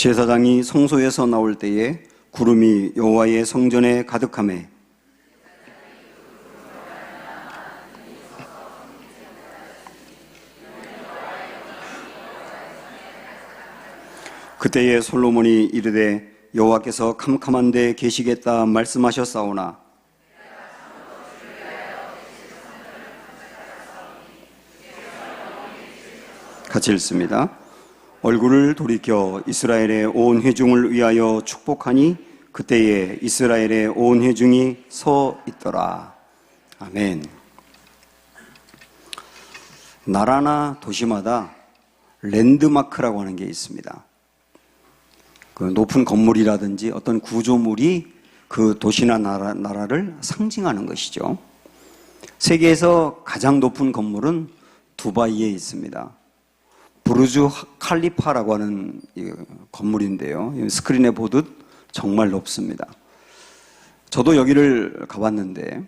제사장이 성소에서 나올 때에 구름이 여호와의 성전에 가득하매 그때에 솔로몬이 이르되 여호와께서 캄캄한 데 계시겠다 말씀하셨사오나 같이 읽습니다. 얼굴을 돌이켜 이스라엘의 온 회중을 위하여 축복하니 그때에 이스라엘의 온 회중이 서 있더라. 아멘. 나라나 도시마다 랜드마크라고 하는 게 있습니다. 그 높은 건물이라든지 어떤 구조물이 그 도시나 나라를 상징하는 것이죠. 세계에서 가장 높은 건물은 두바이에 있습니다. 부르주 칼리파라고 하는 건물인데요. 스크린에 보듯 정말 높습니다. 저도 여기를 가봤는데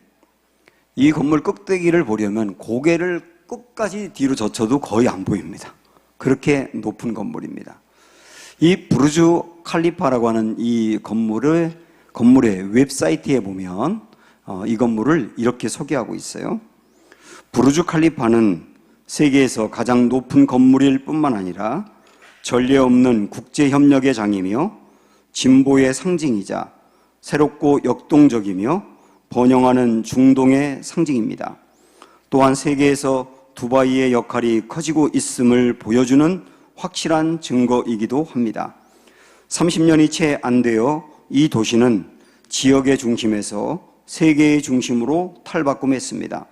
이 건물 꼭대기를 보려면 고개를 끝까지 뒤로 젖혀도 거의 안 보입니다. 그렇게 높은 건물입니다. 이 부르주 칼리파라고 하는 이 건물의 웹사이트에 보면 이 건물을 이렇게 소개하고 있어요. 부르주 칼리파는 세계에서 가장 높은 건물일 뿐만 아니라 전례 없는 국제협력의 장이며 진보의 상징이자 새롭고 역동적이며 번영하는 중동의 상징입니다. 또한 세계에서 두바이의 역할이 커지고 있음을 보여주는 확실한 증거이기도 합니다. 30년이 채 안 되어 이 도시는 지역의 중심에서 세계의 중심으로 탈바꿈했습니다.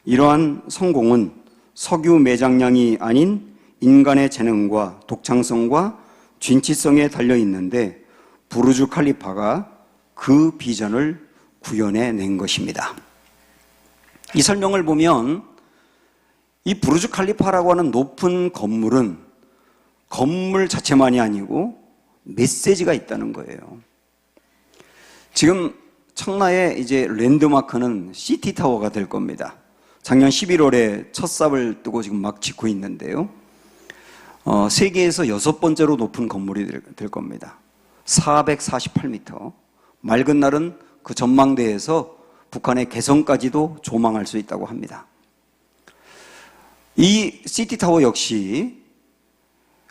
이러한 성공은 석유 매장량이 아닌 인간의 재능과 독창성과 진취성에 달려있는데 부르주 칼리파가 그 비전을 구현해낸 것입니다. 이 설명을 보면 이 부르주 칼리파라고 하는 높은 건물은 건물 자체만이 아니고 메시지가 있다는 거예요. 지금 청라의 이제 랜드마크는 시티타워가 될 겁니다. 작년 11월에 첫 삽을 뜨고 지금 막 짓고 있는데요. 세계에서 6번째로 높은 건물이 될 겁니다. 448m. 맑은 날은 그 전망대에서 북한의 개성까지도 조망할 수 있다고 합니다. 이 시티타워 역시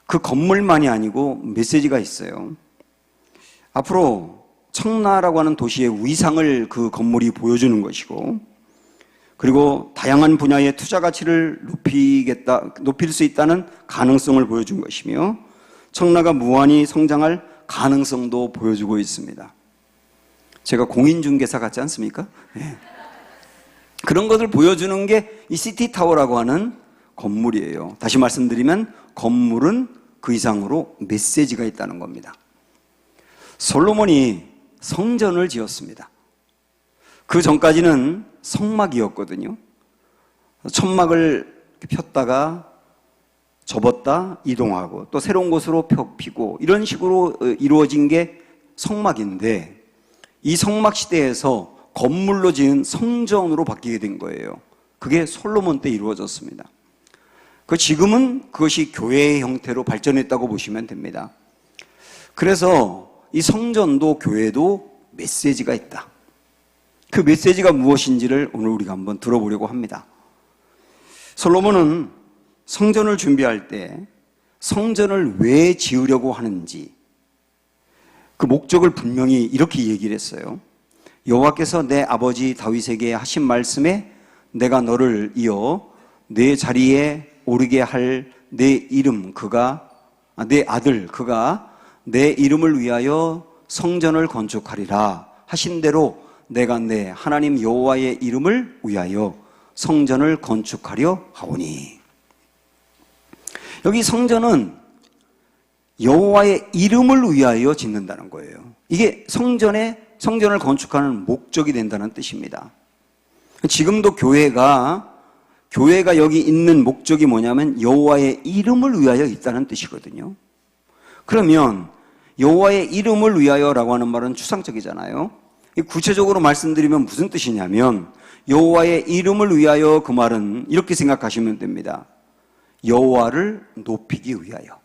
그 건물만이 아니고 메시지가 있어요. 앞으로 청라라고 하는 도시의 위상을 그 건물이 보여주는 것이고, 그리고 다양한 분야의 투자 가치를 높일 수 있다는 가능성을 보여준 것이며, 청라가 무한히 성장할 가능성도 보여주고 있습니다. 제가 공인중개사 같지 않습니까? 네. 그런 것을 보여주는 게 이 시티타워라고 하는 건물이에요. 다시 말씀드리면 건물은 그 이상으로 메시지가 있다는 겁니다. 솔로몬이 성전을 지었습니다. 그 전까지는 성막이었거든요. 천막을 폈다가 접었다 이동하고 또 새로운 곳으로 펴피고 이런 식으로 이루어진 게 성막인데, 이 성막 시대에서 건물로 지은 성전으로 바뀌게 된 거예요. 그게 솔로몬 때 이루어졌습니다. 지금은 그것이 교회의 형태로 발전했다고 보시면 됩니다. 그래서 이 성전도 교회도 메시지가 있다. 그 메시지가 무엇인지를 오늘 우리가 한번 들어보려고 합니다. 솔로몬은 성전을 준비할 때 성전을 왜 지으려고 하는지 그 목적을 분명히 이렇게 얘기를 했어요. 여호와께서 내 아버지 다윗에게 하신 말씀에 내가 너를 이어 내 자리에 오르게 할 내 이름 내 아들 그가 내 이름을 위하여 성전을 건축하리라 하신 대로 내가 내 하나님 여호와의 이름을 위하여 성전을 건축하려 하오니. 여기 성전은 여호와의 이름을 위하여 짓는다는 거예요. 이게 성전을 건축하는 목적이 된다는 뜻입니다. 지금도 교회가 여기 있는 목적이 뭐냐면 여호와의 이름을 위하여 있다는 뜻이거든요. 그러면 여호와의 이름을 위하여라고 하는 말은 추상적이잖아요. 구체적으로 말씀드리면 무슨 뜻이냐면 여호와의 이름을 위하여, 그 말은 이렇게 생각하시면 됩니다. 여호와를 높이기 위하여.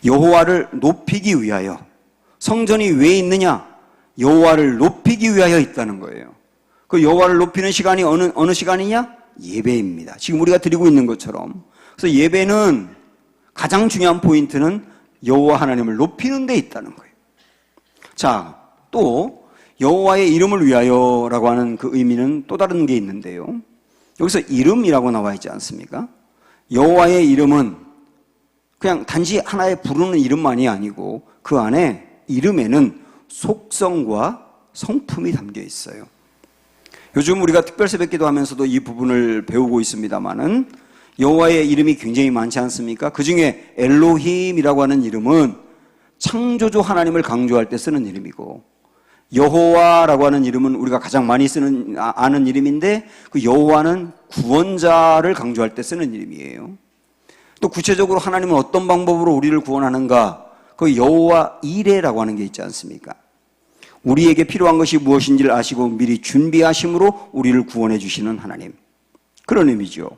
여호와를 높이기 위하여. 성전이 왜 있느냐? 여호와를 높이기 위하여 있다는 거예요. 그 여호와를 높이는 시간이 어느 시간이냐? 예배입니다. 지금 우리가 드리고 있는 것처럼. 그래서 예배는 가장 중요한 포인트는 여호와 하나님을 높이는 데 있다는 거예요. 자, 또 여호와의 이름을 위하여라고 하는 그 의미는 또 다른 게 있는데요. 여기서 이름이라고 나와 있지 않습니까? 여호와의 이름은 그냥 단지 하나의 부르는 이름만이 아니고 그 안에 이름에는 속성과 성품이 담겨 있어요. 요즘 우리가 특별 새벽기도 하면서도 이 부분을 배우고 있습니다만은 여호와의 이름이 굉장히 많지 않습니까? 그 중에 엘로힘이라고 하는 이름은 창조주 하나님을 강조할 때 쓰는 이름이고, 여호와라고 하는 이름은 우리가 가장 많이 아는 이름인데, 그 여호와는 구원자를 강조할 때 쓰는 이름이에요. 또 구체적으로 하나님은 어떤 방법으로 우리를 구원하는가? 그 여호와 이레라고 하는 게 있지 않습니까? 우리에게 필요한 것이 무엇인지를 아시고 미리 준비하심으로 우리를 구원해 주시는 하나님, 그런 의미죠.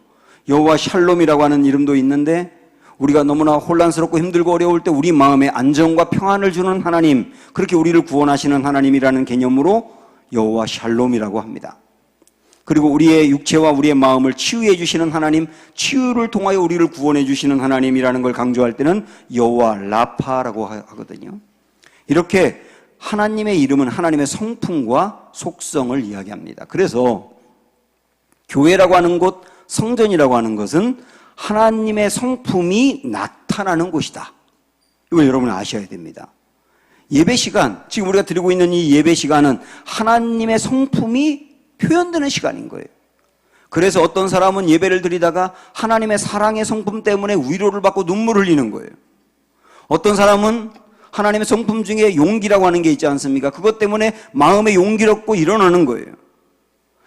여호와 샬롬이라고 하는 이름도 있는데, 우리가 너무나 혼란스럽고 힘들고 어려울 때 우리 마음에 안정과 평안을 주는 하나님, 그렇게 우리를 구원하시는 하나님이라는 개념으로 여호와 샬롬이라고 합니다. 그리고 우리의 육체와 우리의 마음을 치유해 주시는 하나님, 치유를 통하여 우리를 구원해 주시는 하나님이라는 걸 강조할 때는 여호와 라파라고 하거든요. 이렇게 하나님의 이름은 하나님의 성품과 속성을 이야기합니다. 그래서 교회라고 하는 곳, 성전이라고 하는 것은 하나님의 성품이 나타나는 곳이다. 이걸 여러분 아셔야 됩니다. 예배 시간, 지금 우리가 드리고 있는 이 예배 시간은 하나님의 성품이 표현되는 시간인 거예요. 그래서 어떤 사람은 예배를 드리다가 하나님의 사랑의 성품 때문에 위로를 받고 눈물을 흘리는 거예요. 어떤 사람은 하나님의 성품 중에 용기라고 하는 게 있지 않습니까? 그것 때문에 마음에 용기를 얻고 일어나는 거예요.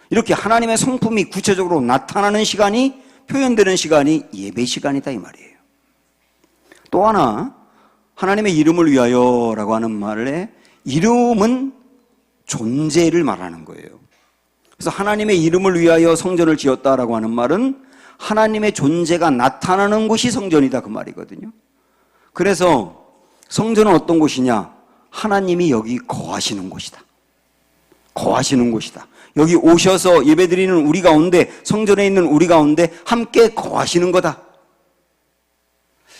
이렇게 하나님의 성품이 구체적으로 나타나는 시간이, 표현되는 시간이 예배 시간이다 이 말이에요. 또 하나, 하나님의 이름을 위하여라고 하는 말에 이름은 존재를 말하는 거예요. 그래서 하나님의 이름을 위하여 성전을 지었다라고 하는 말은 하나님의 존재가 나타나는 곳이 성전이다 그 말이거든요. 그래서 성전은 어떤 곳이냐? 하나님이 여기 거하시는 곳이다. 거하시는 곳이다. 여기 오셔서 예배드리는 우리 가운데, 성전에 있는 우리 가운데 함께 거하시는 거다.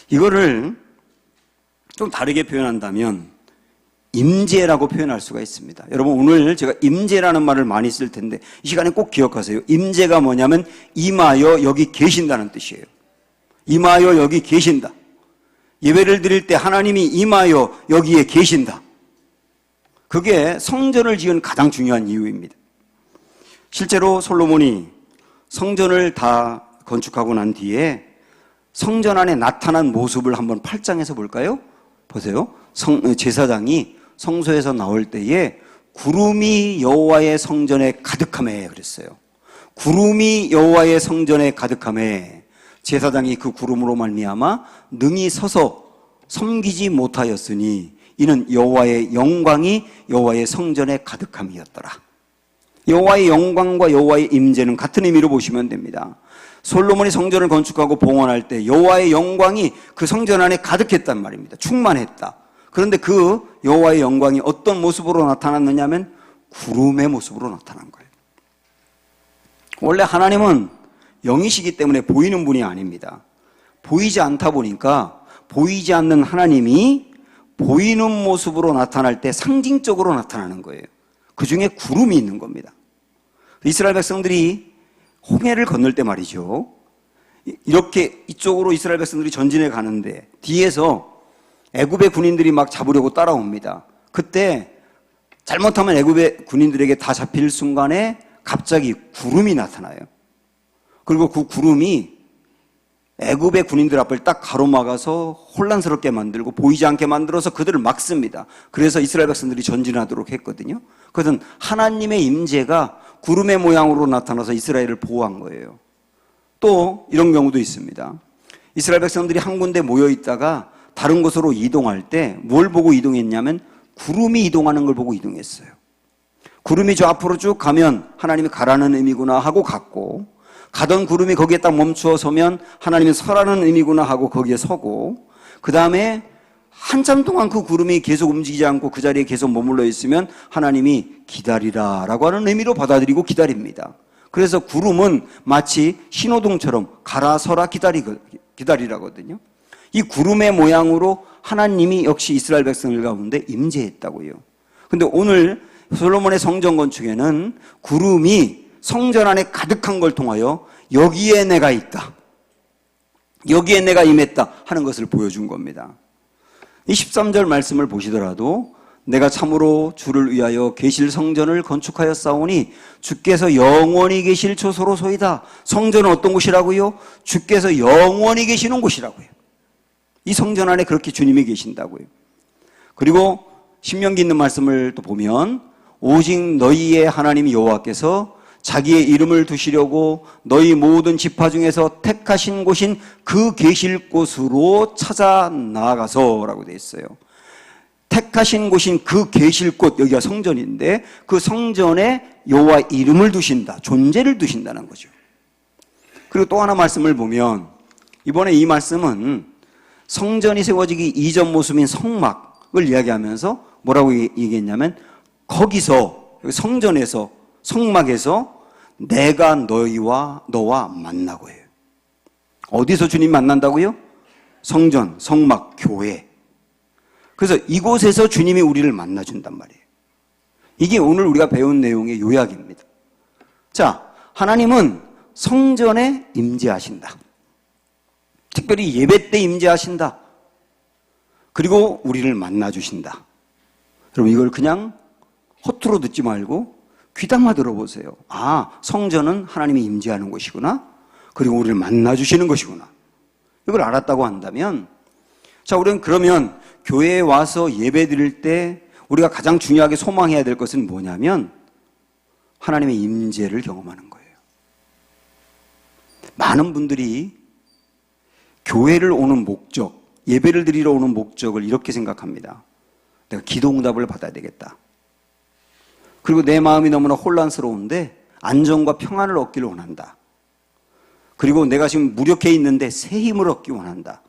이거를 좀 다르게 표현한다면 임재라고 표현할 수가 있습니다. 여러분, 오늘 제가 임재라는 말을 많이 쓸 텐데 이 시간에 꼭 기억하세요. 임재가 뭐냐면 임하여 여기 계신다는 뜻이에요. 임하여 여기 계신다. 예배를 드릴 때 하나님이 임하여 여기에 계신다. 그게 성전을 지은 가장 중요한 이유입니다. 실제로 솔로몬이 성전을 다 건축하고 난 뒤에 성전 안에 나타난 모습을 한번 8장에서 볼까요? 보세요. 제사장이 성소에서 나올 때에 구름이 여호와의 성전에 가득하매 그랬어요. 구름이 여호와의 성전에 가득하매 제사장이 그 구름으로 말미암아 능히 서서 섬기지 못하였으니 이는 여호와의 영광이 여호와의 성전에 가득함이었더라. 여호와의 영광과 여호와의 임재는 같은 의미로 보시면 됩니다. 솔로몬이 성전을 건축하고 봉헌할 때 여호와의 영광이 그 성전 안에 가득했단 말입니다. 충만했다. 그런데 그 여호와의 영광이 어떤 모습으로 나타났느냐면 구름의 모습으로 나타난 거예요. 원래 하나님은 영이시기 때문에 보이는 분이 아닙니다. 보이지 않다 보니까 보이지 않는 하나님이 보이는 모습으로 나타날 때 상징적으로 나타나는 거예요. 그 중에 구름이 있는 겁니다. 이스라엘 백성들이 홍해를 건널 때 말이죠. 이렇게 이쪽으로 이스라엘 백성들이 전진해 가는데 뒤에서 애굽의 군인들이 막 잡으려고 따라옵니다. 그때 잘못하면 애굽의 군인들에게 다 잡힐 순간에 갑자기 구름이 나타나요. 그리고 그 구름이 애굽의 군인들 앞을 딱 가로막아서 혼란스럽게 만들고 보이지 않게 만들어서 그들을 막습니다. 그래서 이스라엘 백성들이 전진하도록 했거든요. 그것은 하나님의 임재가 구름의 모양으로 나타나서 이스라엘을 보호한 거예요. 또 이런 경우도 있습니다. 이스라엘 백성들이 한 군데 모여 있다가 다른 곳으로 이동할 때 뭘 보고 이동했냐면 구름이 이동하는 걸 보고 이동했어요. 구름이 저 앞으로 쭉 가면 하나님이 가라는 의미구나 하고 갔고, 가던 구름이 거기에 딱 멈추어 서면 하나님이 서라는 의미구나 하고 거기에 서고, 그 다음에 한참 동안 그 구름이 계속 움직이지 않고 그 자리에 계속 머물러 있으면 하나님이 기다리라 라고 하는 의미로 받아들이고 기다립니다. 그래서 구름은 마치 신호등처럼 가라 서라 기다리라거든요. 이 구름의 모양으로 하나님이 역시 이스라엘 백성들 가운데 임재했다고요. 근데 오늘 솔로몬의 성전 건축에는 구름이 성전 안에 가득한 걸 통하여 여기에 내가 있다, 여기에 내가 임했다 하는 것을 보여준 겁니다. 이 13절 말씀을 보시더라도 내가 참으로 주를 위하여 계실 성전을 건축하였사오니 주께서 영원히 계실 초소로소이다. 성전은 어떤 곳이라고요? 주께서 영원히 계시는 곳이라고요. 이 성전 안에 그렇게 주님이 계신다고요. 그리고 신명기 있는 말씀을 또 보면 오직 너희의 하나님 여호와께서 자기의 이름을 두시려고 너희 모든 지파 중에서 택하신 곳인 그 계실 곳으로 찾아 나아가서라고 되어 있어요. 택하신 곳인 그 계실 곳, 여기가 성전인데 그 성전에 여호와 이름을 두신다, 존재를 두신다는 거죠. 그리고 또 하나 말씀을 보면 이번에 이 말씀은 성전이 세워지기 이전 모습인 성막을 이야기하면서 뭐라고 얘기했냐면 거기서, 성전에서, 성막에서 내가 너와 만나고 해요. 어디서 주님 만난다고요? 성전, 성막, 교회. 그래서 이곳에서 주님이 우리를 만나준단 말이에요. 이게 오늘 우리가 배운 내용의 요약입니다. 자, 하나님은 성전에 임재하신다. 특별히 예배 때 임재하신다. 그리고 우리를 만나주신다. 여러분 이걸 그냥 허투루 듣지 말고 귀담아 들어보세요. 아, 성전은 하나님이 임재하는 곳이구나. 그리고 우리를 만나주시는 것이구나. 이걸 알았다고 한다면, 자, 우리는 그러면 교회에 와서 예배 드릴 때 우리가 가장 중요하게 소망해야 될 것은 뭐냐면 하나님의 임재를 경험하는 거예요. 많은 분들이 교회를 오는 목적, 예배를 드리러 오는 목적을 이렇게 생각합니다. 내가 기도 응답을 받아야 되겠다. 그리고 내 마음이 너무나 혼란스러운데 안정과 평안을 얻기를 원한다. 그리고 내가 지금 무력해 있는데 새 힘을 얻기 원한다.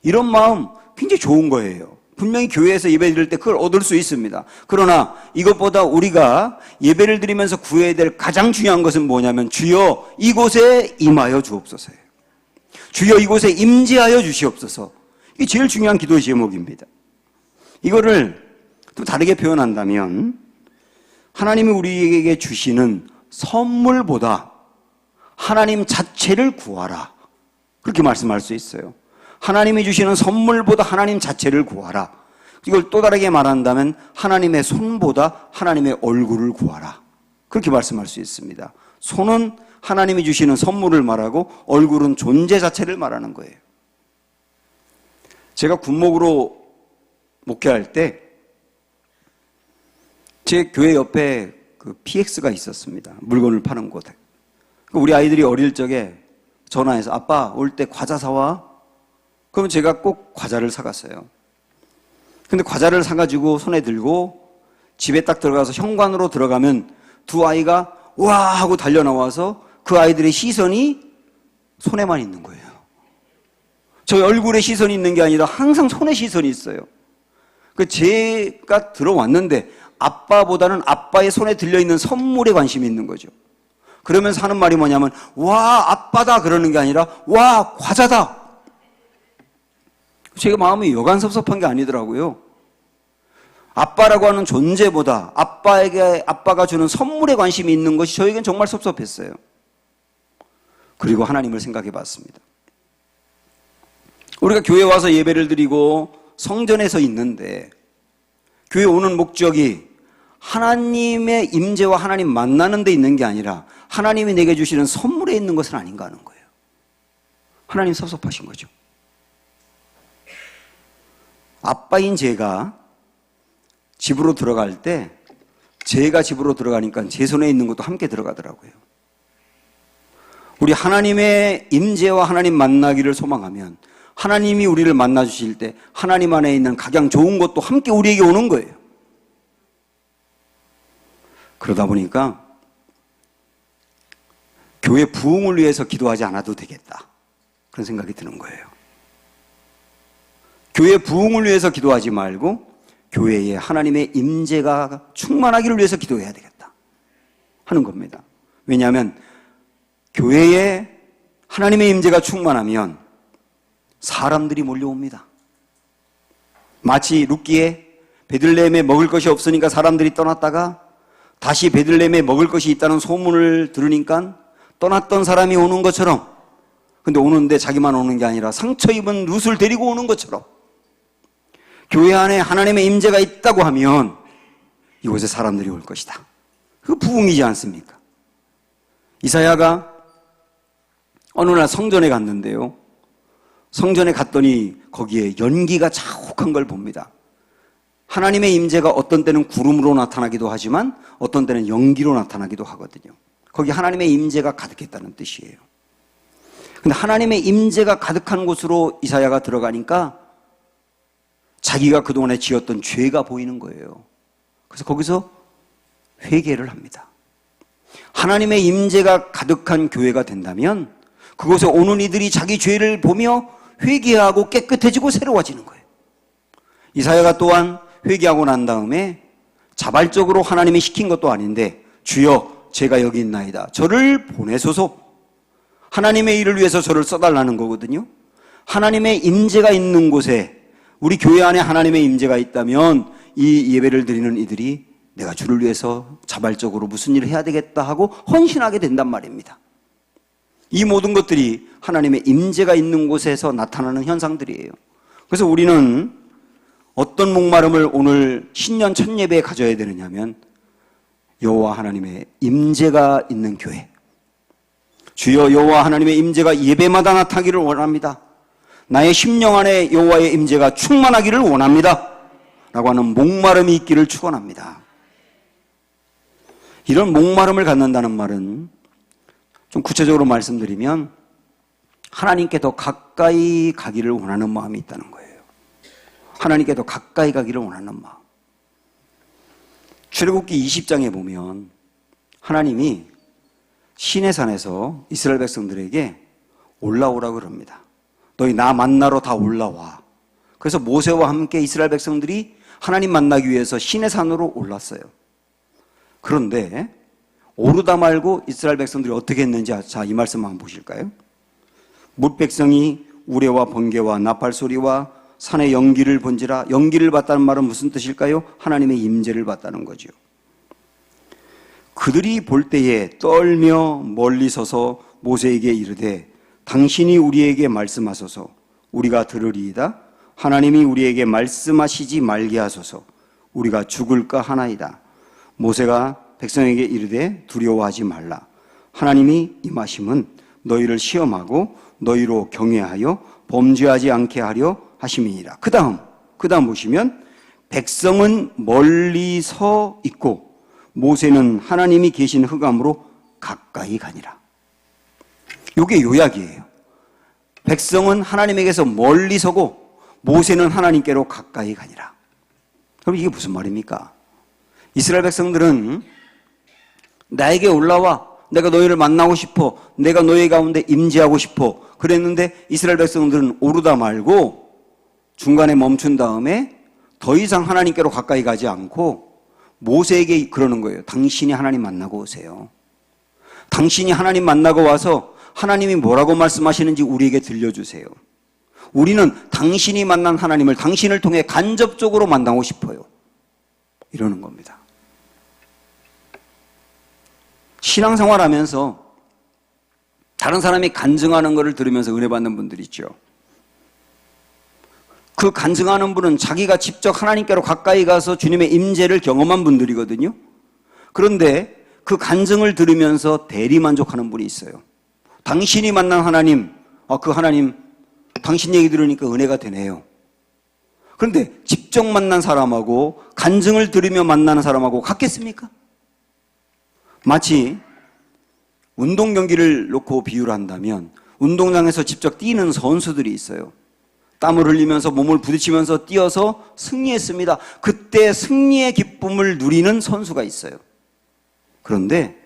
이런 마음 굉장히 좋은 거예요. 분명히 교회에서 예배 드릴 때 그걸 얻을 수 있습니다. 그러나 이것보다 우리가 예배를 드리면서 구해야 될 가장 중요한 것은 뭐냐면 주여 이곳에 임하여 주옵소서예요. 주여 이곳에 임재하여 주시옵소서. 이게 제일 중요한 기도의 제목입니다. 이거를 또 다르게 표현한다면 하나님이 우리에게 주시는 선물보다 하나님 자체를 구하라. 그렇게 말씀할 수 있어요. 하나님이 주시는 선물보다 하나님 자체를 구하라. 이걸 또 다르게 말한다면 하나님의 손보다 하나님의 얼굴을 구하라. 그렇게 말씀할 수 있습니다. 손은 하나님이 주시는 선물을 말하고 얼굴은 존재 자체를 말하는 거예요. 제가 군목으로 목회할 때 제 교회 옆에 그 PX가 있었습니다. 물건을 파는 곳에. 우리 아이들이 어릴 적에 전화해서 아빠 올 때 과자 사와. 그러면 제가 꼭 과자를 사갔어요. 근데 과자를 사가지고 손에 들고 집에 딱 들어가서 현관으로 들어가면 두 아이가 와 하고 달려 나와서 그 아이들의 시선이 손에만 있는 거예요. 저희 얼굴에 시선이 있는 게 아니라 항상 손에 시선이 있어요. 제가 들어왔는데 아빠보다는 아빠의 손에 들려있는 선물에 관심이 있는 거죠. 그러면서 하는 말이 뭐냐면 와 아빠다 그러는 게 아니라 와 과자다. 제가 마음이 여간 섭섭한 게 아니더라고요. 아빠라고 하는 존재보다 아빠가 주는 선물에 관심이 있는 것이 저에겐 정말 섭섭했어요. 그리고 하나님을 생각해 봤습니다. 우리가 교회 와서 예배를 드리고 성전에서 있는데 교회 오는 목적이 하나님의 임재와 하나님 만나는 데 있는 게 아니라 하나님이 내게 주시는 선물에 있는 것은 아닌가 하는 거예요. 하나님 섭섭하신 거죠. 아빠인 제가 집으로 들어갈 때 제가 집으로 들어가니까 제 손에 있는 것도 함께 들어가더라고요. 우리 하나님의 임재와 하나님 만나기를 소망하면 하나님이 우리를 만나 주실 때 하나님 안에 있는 가장 좋은 것도 함께 우리에게 오는 거예요. 그러다 보니까 교회 부흥을 위해서 기도하지 않아도 되겠다. 그런 생각이 드는 거예요. 교회 부흥을 위해서 기도하지 말고 교회에 하나님의 임재가 충만하기를 위해서 기도해야 되겠다 하는 겁니다. 왜냐하면 교회에 하나님의 임재가 충만하면 사람들이 몰려옵니다. 마치 룻기에 베들레헴에 먹을 것이 없으니까 사람들이 떠났다가 다시 베들레헴에 먹을 것이 있다는 소문을 들으니까 떠났던 사람이 오는 것처럼, 근데 오는데 자기만 오는 게 아니라 상처 입은 룻을 데리고 오는 것처럼 교회 안에 하나님의 임재가 있다고 하면 이곳에 사람들이 올 것이다. 그 부흥이지 않습니까? 이사야가 어느 날 성전에 갔는데요. 성전에 갔더니 거기에 연기가 자욱한 걸 봅니다. 하나님의 임재가 어떤 때는 구름으로 나타나기도 하지만 어떤 때는 연기로 나타나기도 하거든요. 거기 하나님의 임재가 가득했다는 뜻이에요. 근데 하나님의 임재가 가득한 곳으로 이사야가 들어가니까 자기가 그동안에 지었던 죄가 보이는 거예요. 그래서 거기서 회개를 합니다. 하나님의 임재가 가득한 교회가 된다면 그곳에 오는 이들이 자기 죄를 보며 회개하고 깨끗해지고 새로워지는 거예요. 이사야가 또한 회개하고 난 다음에 자발적으로 하나님이 시킨 것도 아닌데 주여 제가 여기 있나이다. 저를 보내소서. 하나님의 일을 위해서 저를 써달라는 거거든요. 하나님의 임재가 있는 곳에 우리 교회 안에 하나님의 임재가 있다면 이 예배를 드리는 이들이 내가 주를 위해서 자발적으로 무슨 일을 해야 되겠다 하고 헌신하게 된단 말입니다. 이 모든 것들이 하나님의 임재가 있는 곳에서 나타나는 현상들이에요. 그래서 우리는 어떤 목마름을 오늘 신년 첫 예배에 가져야 되느냐면 여호와 하나님의 임재가 있는 교회. 주여 여호와 하나님의 임재가 예배마다 나타나기를 원합니다. 나의 심령 안에 여호와의 임재가 충만하기를 원합니다. 라고 하는 목마름이 있기를 축원합니다. 이런 목마름을 갖는다는 말은 좀 구체적으로 말씀드리면 하나님께 더 가까이 가기를 원하는 마음이 있다는 거예요. 하나님께 더 가까이 가기를 원하는 마음. 출애굽기 20장에 보면 하나님이 시내산에서 이스라엘 백성들에게 올라오라고 그럽니다. 너희 나 만나러 다 올라와. 그래서 모세와 함께 이스라엘 백성들이 하나님 만나기 위해서 시내산으로 올랐어요. 그런데 오르다 말고 이스라엘 백성들이 어떻게 했는지 자, 이 말씀 한번 보실까요? 뭇 백성이 우레와 번개와 나팔 소리와 산의 연기를 본지라. 연기를 봤다는 말은 무슨 뜻일까요? 하나님의 임재를 봤다는 거죠. 그들이 볼 때에 떨며 멀리 서서 모세에게 이르되 당신이 우리에게 말씀하소서. 우리가 들으리이다. 하나님이 우리에게 말씀하시지 말게 하소서. 우리가 죽을까 하나이다. 모세가 백성에게 이르되 두려워하지 말라. 하나님이 임하심은 너희를 시험하고 너희로 경외하여 범죄하지 않게 하려 하심이니라. 그 다음 보시면 백성은 멀리 서 있고 모세는 하나님이 계신 흑암으로 가까이 가니라. 이게 요약이에요. 백성은 하나님에게서 멀리 서고 모세는 하나님께로 가까이 가니라. 그럼 이게 무슨 말입니까? 이스라엘 백성들은 나에게 올라와. 내가 너희를 만나고 싶어. 내가 너희 가운데 임재하고 싶어. 그랬는데 이스라엘 백성들은 오르다 말고 중간에 멈춘 다음에 더 이상 하나님께로 가까이 가지 않고 모세에게 그러는 거예요. 당신이 하나님 만나고 오세요. 당신이 하나님 만나고 와서 하나님이 뭐라고 말씀하시는지 우리에게 들려주세요. 우리는 당신이 만난 하나님을 당신을 통해 간접적으로 만나고 싶어요. 이러는 겁니다. 신앙생활 하면서 다른 사람이 간증하는 것을 들으면서 은혜 받는 분들이 있죠. 그 간증하는 분은 자기가 직접 하나님께로 가까이 가서 주님의 임재를 경험한 분들이거든요. 그런데 그 간증을 들으면서 대리만족하는 분이 있어요. 당신이 만난 하나님, 그 하나님 당신 얘기 들으니까 은혜가 되네요. 그런데 직접 만난 사람하고 간증을 들으며 만나는 사람하고 같겠습니까? 마치 운동 경기를 놓고 비유를 한다면 운동장에서 직접 뛰는 선수들이 있어요. 땀을 흘리면서 몸을 부딪히면서 뛰어서 승리했습니다. 그때 승리의 기쁨을 누리는 선수가 있어요. 그런데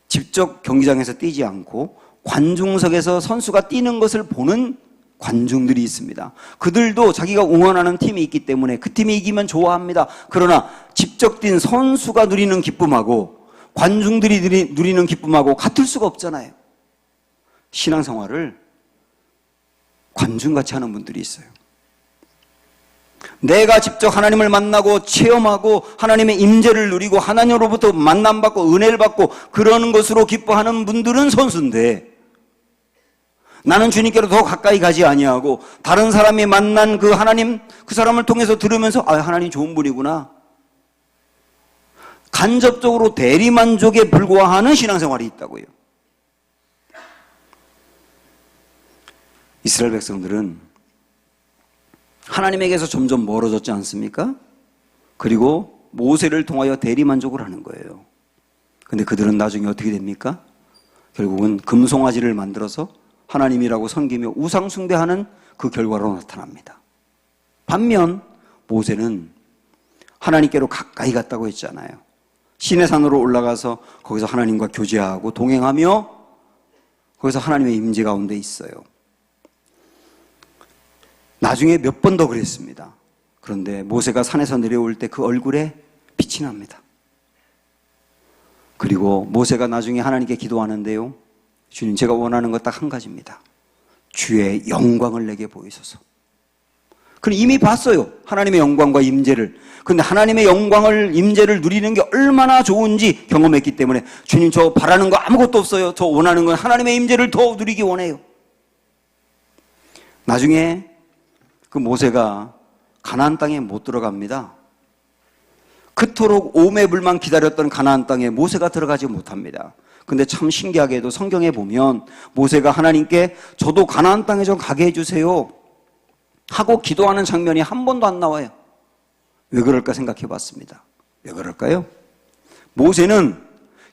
직접 경기장에서 뛰지 않고 관중석에서 선수가 뛰는 것을 보는 관중들이 있습니다. 그들도 자기가 응원하는 팀이 있기 때문에 그 팀이 이기면 좋아합니다. 그러나 직접 뛴 선수가 누리는 기쁨하고 관중들이 누리는 기쁨하고 같을 수가 없잖아요. 신앙생활을 관중같이 하는 분들이 있어요. 내가 직접 하나님을 만나고 체험하고 하나님의 임재를 누리고 하나님으로부터 만남받고 은혜를 받고 그러는 것으로 기뻐하는 분들은 선수인데, 나는 주님께로 더 가까이 가지 아니하고 다른 사람이 만난 그 하나님, 그 사람을 통해서 들으면서 하나님 좋은 분이구나, 간접적으로 대리만족에 불과하는 신앙생활이 있다고요. 이스라엘 백성들은 하나님에게서 점점 멀어졌지 않습니까? 그리고 모세를 통하여 대리만족을 하는 거예요. 근데 그들은 나중에 어떻게 됩니까? 결국은 금송아지를 만들어서 하나님이라고 섬기며 우상 숭배하는 그 결과로 나타납니다. 반면 모세는 하나님께로 가까이 갔다고 했잖아요. 시내산으로 올라가서 거기서 하나님과 교제하고 동행하며 거기서 하나님의 임재 가운데 있어요. 나중에 몇 번 더 그랬습니다. 그런데 모세가 산에서 내려올 때 그 얼굴에 빛이 납니다. 그리고 모세가 나중에 하나님께 기도하는데요, 주님, 제가 원하는 것 딱 한 가지입니다. 주의 영광을 내게 보이소서. 그럼 이미 봤어요, 하나님의 영광과 임재를. 그런데 하나님의 영광을, 임재를 누리는 게 얼마나 좋은지 경험했기 때문에, 주님, 저 바라는 거 아무것도 없어요. 저 원하는 건 하나님의 임재를 더 누리기 원해요. 나중에 그 모세가 가나안 땅에 못 들어갑니다. 그토록 오매불만 기다렸던 가나안 땅에 모세가 들어가지 못합니다. 근데 참 신기하게도 성경에 보면 모세가 하나님께 저도 가나안 땅에 좀 가게 해주세요 하고 기도하는 장면이 한 번도 안 나와요. 왜 그럴까 생각해 봤습니다. 왜 그럴까요? 모세는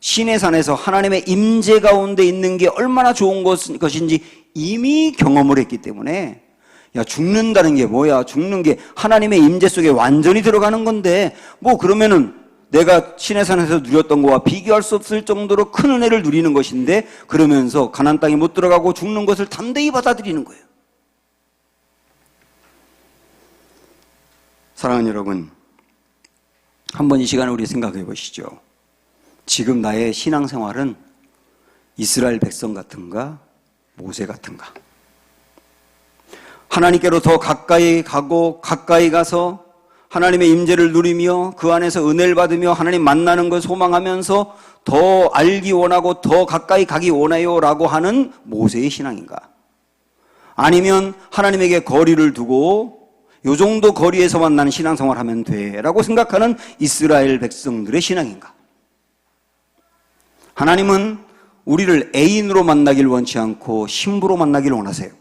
시내산에서 하나님의 임재 가운데 있는 게 얼마나 좋은 것인지 이미 경험을 했기 때문에, 야, 죽는다는 게 뭐야? 죽는 게 하나님의 임재 속에 완전히 들어가는 건데, 뭐 그러면은 내가 시내산에서 누렸던 거와 비교할 수 없을 정도로 큰 은혜를 누리는 것인데, 그러면서 가나안 땅에 못 들어가고 죽는 것을 담대히 받아들이는 거예요. 사랑하는 여러분, 한번 이 시간에 우리 생각해 보시죠. 지금 나의 신앙생활은 이스라엘 백성 같은가, 모세 같은가? 하나님께로 더 가까이 가고 가까이 가서 하나님의 임재를 누리며 그 안에서 은혜를 받으며 하나님 만나는 걸 소망하면서 더 알기 원하고 더 가까이 가기 원해요 라고 하는 모세의 신앙인가? 아니면 하나님에게 거리를 두고 요 정도 거리에서만 나는 신앙생활 하면 돼 라고 생각하는 이스라엘 백성들의 신앙인가? 하나님은 우리를 애인으로 만나길 원치 않고 신부로 만나길 원하세요.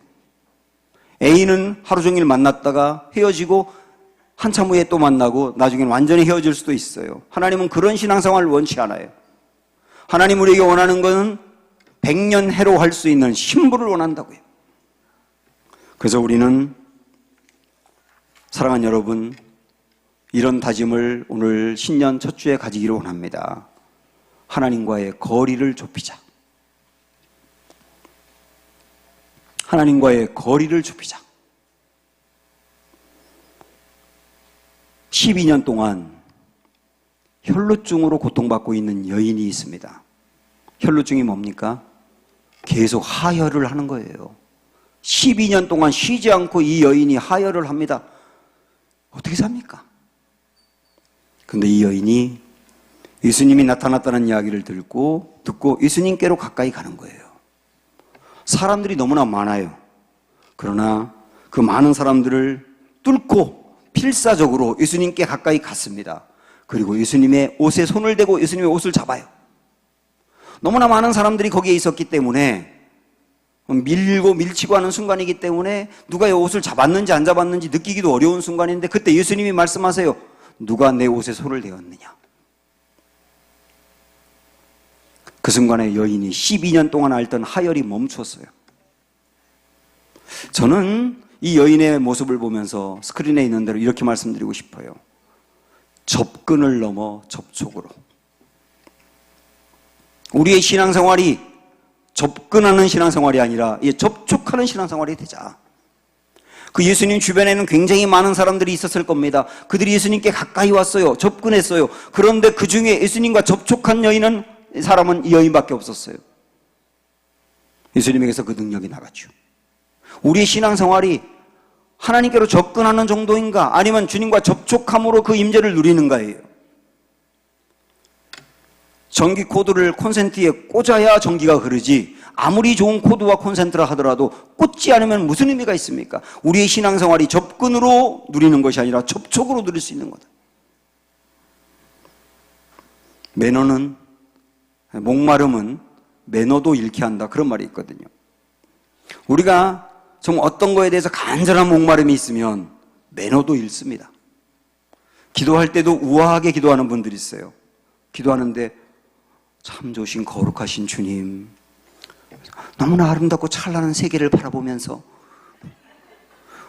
애인은 하루 종일 만났다가 헤어지고 한참 후에 또 만나고 나중에는 완전히 헤어질 수도 있어요. 하나님은 그런 신앙생활을 원치 않아요. 하나님 우리에게 원하는 것은 백년해로 할 수 있는 신부를 원한다고요. 그래서 우리는, 사랑하는 여러분, 이런 다짐을 오늘 신년 첫 주에 가지기를 원합니다. 하나님과의 거리를 좁히자. 하나님과의 거리를 좁히자. 12년 동안 혈루증으로 고통받고 있는 여인이 있습니다. 혈루증이 뭡니까? 계속 하혈을 하는 거예요. 12년 동안 쉬지 않고 이 여인이 하혈을 합니다. 어떻게 삽니까? 근데 이 여인이 예수님이 나타났다는 이야기를 듣고 예수님께로 가까이 가는 거예요. 사람들이 너무나 많아요. 그러나 그 많은 사람들을 뚫고 필사적으로 예수님께 가까이 갔습니다. 그리고 예수님의 옷에 손을 대고 예수님의 옷을 잡아요. 너무나 많은 사람들이 거기에 있었기 때문에, 밀고 밀치고 하는 순간이기 때문에 누가 이 옷을 잡았는지 안 잡았는지 느끼기도 어려운 순간인데, 그때 예수님이 말씀하세요. 누가 내 옷에 손을 대었느냐? 그 순간에 여인이 12년 동안 앓던 하혈이 멈췄어요. 저는 이 여인의 모습을 보면서 스크린에 있는 대로 이렇게 말씀드리고 싶어요. 접근을 넘어 접촉으로. 우리의 신앙생활이 접근하는 신앙생활이 아니라 접촉하는 신앙생활이 되자. 그 예수님 주변에는 굉장히 많은 사람들이 있었을 겁니다. 그들이 예수님께 가까이 왔어요. 접근했어요. 그런데 그 중에 예수님과 접촉한 사람은 이 여인밖에 없었어요. 예수님에게서 그 능력이 나갔죠. 우리의 신앙생활이 하나님께로 접근하는 정도인가, 아니면 주님과 접촉함으로 그 임재를 누리는가예요. 전기 코드를 콘센트에 꽂아야 전기가 흐르지, 아무리 좋은 코드와 콘센트라 하더라도 꽂지 않으면 무슨 의미가 있습니까? 우리의 신앙생활이 접근으로 누리는 것이 아니라 접촉으로 누릴 수 있는 거다. 목마름은 매너도 잃게 한다, 그런 말이 있거든요. 우리가 정말 어떤 거에 대해서 간절한 목마름이 있으면 매너도 잃습니다. 기도할 때도 우아하게 기도하는 분들이 있어요. 기도하는데 참 좋으신 거룩하신 주님, 너무나 아름답고 찬란한 세계를 바라보면서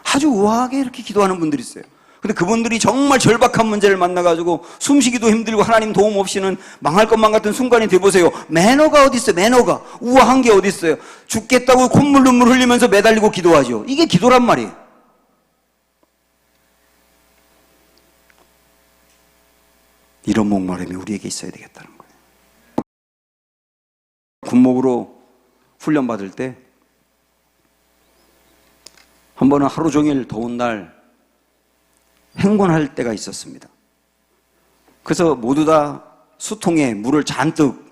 아주 우아하게 이렇게 기도하는 분들이 있어요. 근데 그분들이 정말 절박한 문제를 만나가지고 숨쉬기도 힘들고 하나님 도움 없이는 망할 것만 같은 순간이 돼보세요. 매너가 어디 있어요? 매너가. 우아한 게 어디 있어요? 죽겠다고 콧물 눈물 흘리면서 매달리고 기도하죠. 이게 기도란 말이에요. 이런 목마름이 우리에게 있어야 되겠다는 거예요. 군목으로 훈련받을 때 한 번은 하루 종일 더운 날 행군할 때가 있었습니다. 그래서 모두 다 수통에 물을 잔뜩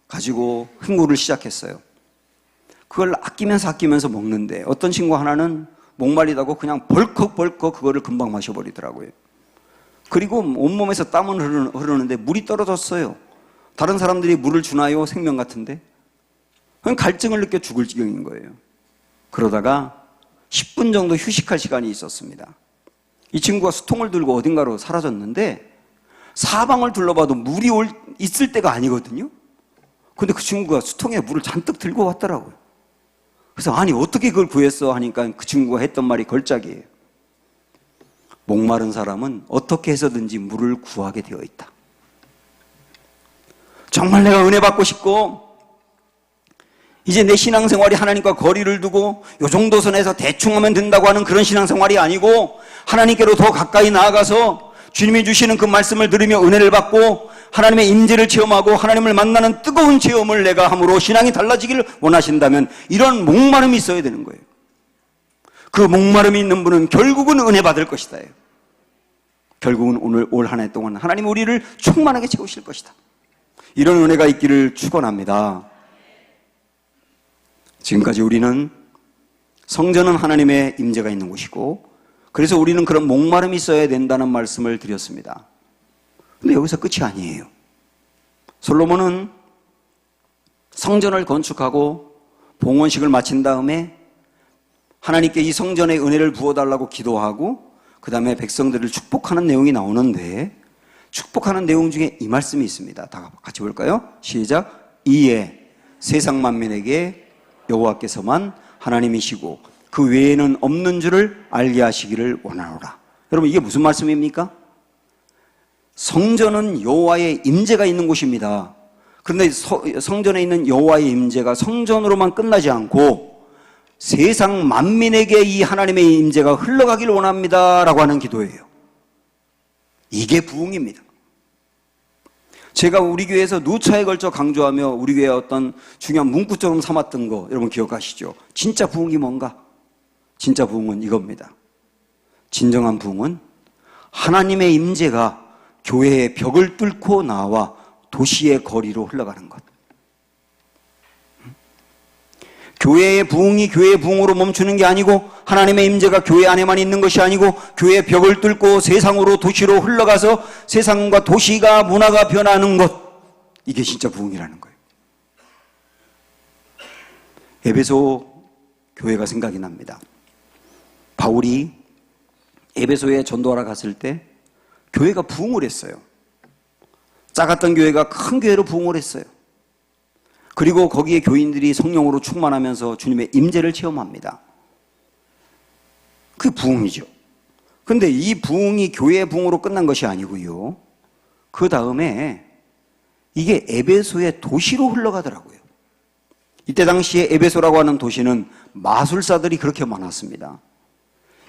가지고 행군을 시작했어요. 그걸 아끼면서 먹는데 어떤 친구 하나는 목말리다고 그냥 벌컥벌컥 그거를 금방 마셔버리더라고요. 그리고 온몸에서 땀은 흐르는데 물이 떨어졌어요. 다른 사람들이 물을 주나요? 생명 같은데. 그냥 갈증을 느껴 죽을 지경인 거예요. 그러다가 10분 정도 휴식할 시간이 있었습니다. 이 친구가 수통을 들고 어딘가로 사라졌는데 사방을 둘러봐도 물이 있을 때가 아니거든요. 근데 그 친구가 수통에 물을 잔뜩 들고 왔더라고요. 그래서 아니 어떻게 그걸 구했어 하니까 그 친구가 했던 말이 걸작이에요. 목마른 사람은 어떻게 해서든지 물을 구하게 되어 있다. 정말 내가 은혜 받고 싶고 이제 내 신앙생활이 하나님과 거리를 두고 요 정도 선에서 대충 하면 된다고 하는 그런 신앙생활이 아니고 하나님께로 더 가까이 나아가서 주님이 주시는 그 말씀을 들으며 은혜를 받고 하나님의 임재를 체험하고 하나님을 만나는 뜨거운 체험을 내가 함으로 신앙이 달라지기를 원하신다면 이런 목마름이 있어야 되는 거예요. 그 목마름이 있는 분은 결국은 은혜 받을 것이다. 결국은 올 한 해 동안 하나님 우리를 충만하게 채우실 것이다. 이런 은혜가 있기를 축원합니다. 지금까지 우리는 성전은 하나님의 임재가 있는 곳이고 그래서 우리는 그런 목마름이 있어야 된다는 말씀을 드렸습니다. 근데 여기서 끝이 아니에요. 솔로몬은 성전을 건축하고 봉헌식을 마친 다음에 하나님께 이 성전의 은혜를 부어달라고 기도하고 그 다음에 백성들을 축복하는 내용이 나오는데 축복하는 내용 중에 이 말씀이 있습니다. 다 같이 볼까요? 시작. 이에 세상 만민에게 여호와께서만 하나님이시고 그 외에는 없는 줄을 알게 하시기를 원하노라. 여러분 이게 무슨 말씀입니까? 성전은 여호와의 임재가 있는 곳입니다. 그런데 성전에 있는 여호와의 임재가 성전으로만 끝나지 않고 세상 만민에게 이 하나님의 임재가 흘러가기를 원합니다 라고 하는 기도예요. 이게 부흥입니다. 제가 우리 교회에서 누차에 걸쳐 강조하며 우리 교회의 어떤 중요한 문구처럼 삼았던 거 여러분 기억하시죠? 진짜 부흥이 뭔가? 진짜 부흥은 이겁니다. 진정한 부흥은 하나님의 임재가 교회의 벽을 뚫고 나와 도시의 거리로 흘러가는 것. 교회의 부흥이 교회의 부흥으로 멈추는 게 아니고 하나님의 임재가 교회 안에만 있는 것이 아니고 교회의 벽을 뚫고 세상으로 도시로 흘러가서 세상과 도시가 문화가 변하는 것. 이게 진짜 부흥이라는 거예요. 에베소 교회가 생각이 납니다. 바울이 에베소에 전도하러 갔을 때 교회가 부흥을 했어요. 작았던 교회가 큰 교회로 부흥을 했어요. 그리고 거기에 교인들이 성령으로 충만하면서 주님의 임재를 체험합니다. 그게 부흥이죠. 그런데 이 부흥이 교회의 부흥으로 끝난 것이 아니고요. 그 다음에 이게 에베소의 도시로 흘러가더라고요. 이때 당시에 에베소라고 하는 도시는 마술사들이 그렇게 많았습니다.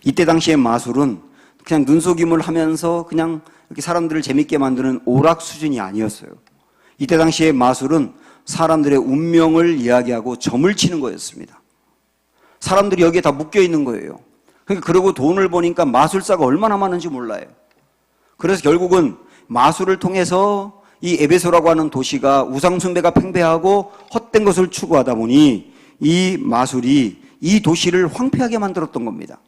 이때 당시의 마술은 그냥 눈속임을 하면서 그냥 이렇게 사람들을 재밌게 만드는 오락 수준이 아니었어요. 이때 당시의 마술은 사람들의 운명을 이야기하고 점을 치는 거였습니다. 사람들이 여기에 다 묶여 있는 거예요. 그러니까 그러고 돈을 버니까 마술사가 얼마나 많은지 몰라요. 그래서 결국은 마술을 통해서 이 에베소라고 하는 도시가 우상숭배가 팽배하고 헛된 것을 추구하다 보니 이 마술이 이 도시를 황폐하게 만들었던 겁니다.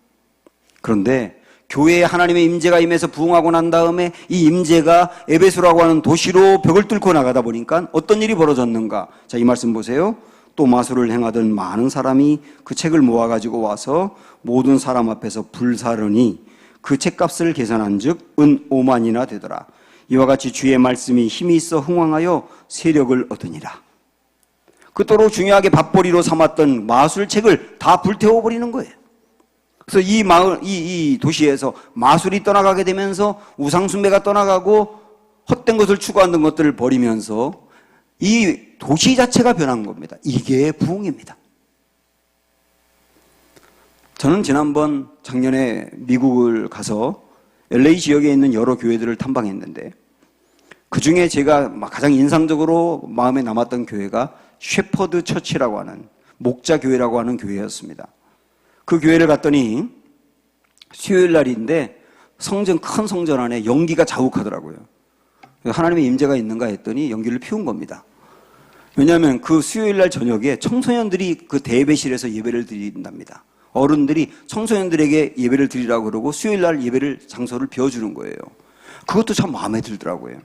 그런데 교회에 하나님의 임재가 임해서 부흥하고 난 다음에 이 임재가 에베소라고 하는 도시로 벽을 뚫고 나가다 보니까 어떤 일이 벌어졌는가? 자, 이 말씀 보세요. 또 마술을 행하던 많은 사람이 그 책을 모아가지고 와서 모든 사람 앞에서 불사르니 그 책값을 계산한 즉 은 5만이나 되더라. 이와 같이 주의 말씀이 힘이 있어 흥왕하여 세력을 얻으니라. 그토록 중요하게 밥벌이로 삼았던 마술책을 다 불태워버리는 거예요. 그래서 이 도시에서 마술이 떠나가게 되면서 우상숭배가 떠나가고 헛된 것을 추구하는 것들을 버리면서 이 도시 자체가 변한 겁니다. 이게 부흥입니다. 저는 작년에 미국을 가서 LA 지역에 있는 여러 교회들을 탐방했는데 그 중에 제가 가장 인상적으로 마음에 남았던 교회가 셰퍼드 처치라고 하는 목자교회라고 하는 교회였습니다. 그 교회를 갔더니 수요일 날인데 큰 성전 안에 연기가 자욱하더라고요. 하나님의 임재가 있는가 했더니 연기를 피운 겁니다. 왜냐하면 그 수요일 날 저녁에 청소년들이 그 대배실에서 예배를 드린답니다. 어른들이 청소년들에게 예배를 드리라고 그러고 수요일 날 장소를 비워주는 거예요. 그것도 참 마음에 들더라고요.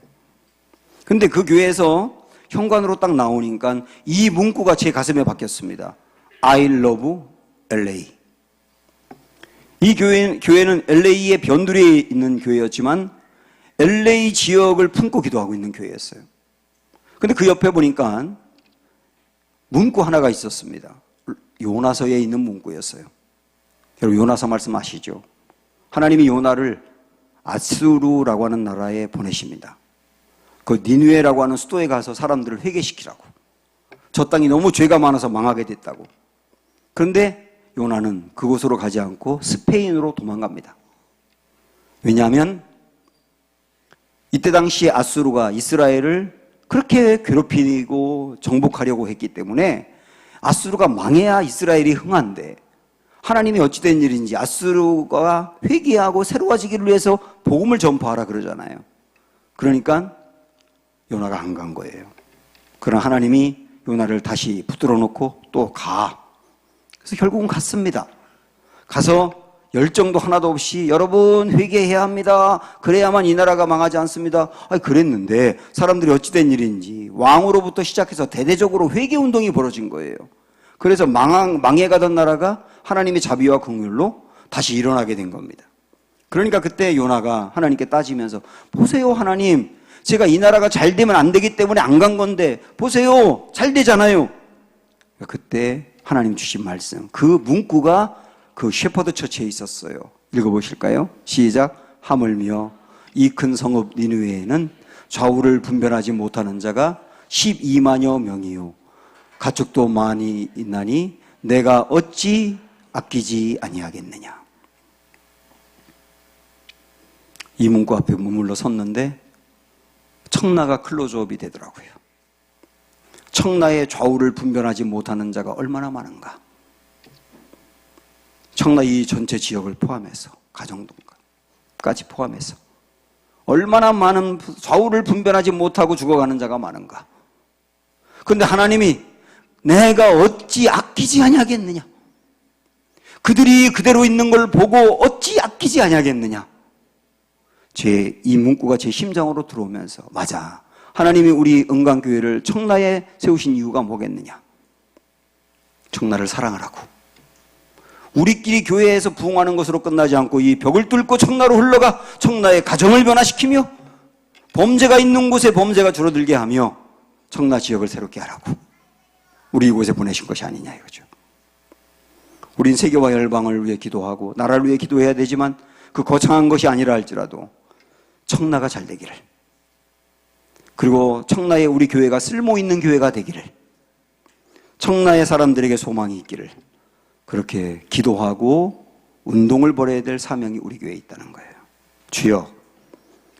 근데 그 교회에서 현관으로 딱 나오니까 이 문구가 제 가슴에 박혔습니다. I love LA. 이 교회는 LA의 변두리에 있는 교회였지만 LA 지역을 품고 기도하고 있는 교회였어요. 근데 그 옆에 보니까 문구 하나가 있었습니다. 요나서에 있는 문구였어요. 여러분 요나서 말씀 아시죠? 하나님이 요나를 아수르라고 하는 나라에 보내십니다. 그 니느웨라고 하는 수도에 가서 사람들을 회개시키라고. 저 땅이 너무 죄가 많아서 망하게 됐다고. 그런데 요나는 그곳으로 가지 않고 스페인으로 도망갑니다. 왜냐하면 이때 당시에 아수르가 이스라엘을 그렇게 괴롭히고 정복하려고 했기 때문에 아수르가 망해야 이스라엘이 흥한데 하나님이 어찌된 일인지 아수르가 회개하고 새로워지기를 위해서 복음을 전파하라 그러잖아요. 그러니까 요나가 안 간 거예요. 그러나 하나님이 요나를 다시 붙들어 놓고 또 가. 그래서 결국은 갔습니다. 가서 열정도 하나도 없이 여러분 회개해야 합니다. 그래야만 이 나라가 망하지 않습니다. 그랬는데 사람들이 어찌된 일인지 왕으로부터 시작해서 대대적으로 회개운동이 벌어진 거예요. 그래서 망해가던 나라가 하나님의 자비와 긍휼로 다시 일어나게 된 겁니다. 그러니까 그때 요나가 하나님께 따지면서 보세요 하나님, 제가 이 나라가 잘 되면 안 되기 때문에 안 간 건데 보세요 잘 되잖아요. 그때 하나님 주신 말씀, 그 문구가 그 셰퍼드 처치에 있었어요. 읽어보실까요? 시작. 하물며 이 큰 성읍 니느웨에는 좌우를 분별하지 못하는 자가 12만여 명이요 가축도 많이 있나니 내가 어찌 아끼지 아니하겠느냐. 이 문구 앞에 머물러 섰는데 청나가 클로즈업이 되더라고요. 청나의 좌우를 분별하지 못하는 자가 얼마나 많은가. 청나 이 전체 지역을 포함해서 가정동까지 포함해서 얼마나 많은 좌우를 분별하지 못하고 죽어가는 자가 많은가. 그런데 하나님이 내가 어찌 아끼지 아니하겠느냐. 그들이 그대로 있는 걸 보고 어찌 아끼지 아니하겠느냐. 이 문구가 제 심장으로 들어오면서 맞아. 하나님이 우리 은강교회를 청라에 세우신 이유가 뭐겠느냐. 청라를 사랑하라고. 우리끼리 교회에서 부흥하는 것으로 끝나지 않고 이 벽을 뚫고 청라로 흘러가 청라의 가정을 변화시키며 범죄가 있는 곳에 범죄가 줄어들게 하며 청라 지역을 새롭게 하라고 우리 이곳에 보내신 것이 아니냐 이거죠. 우린 세계와 열방을 위해 기도하고 나라를 위해 기도해야 되지만 그 거창한 것이 아니라 할지라도 청라가 잘 되기를, 그리고 청라에 우리 교회가 쓸모 있는 교회가 되기를, 청라의 사람들에게 소망이 있기를 그렇게 기도하고 운동을 벌여야 될 사명이 우리 교회에 있다는 거예요. 주여,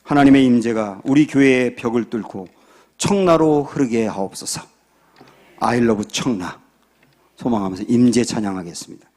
하나님의 임재가 우리 교회의 벽을 뚫고 청라로 흐르게 하옵소서. I love 청라 소망하면서 임재 찬양하겠습니다.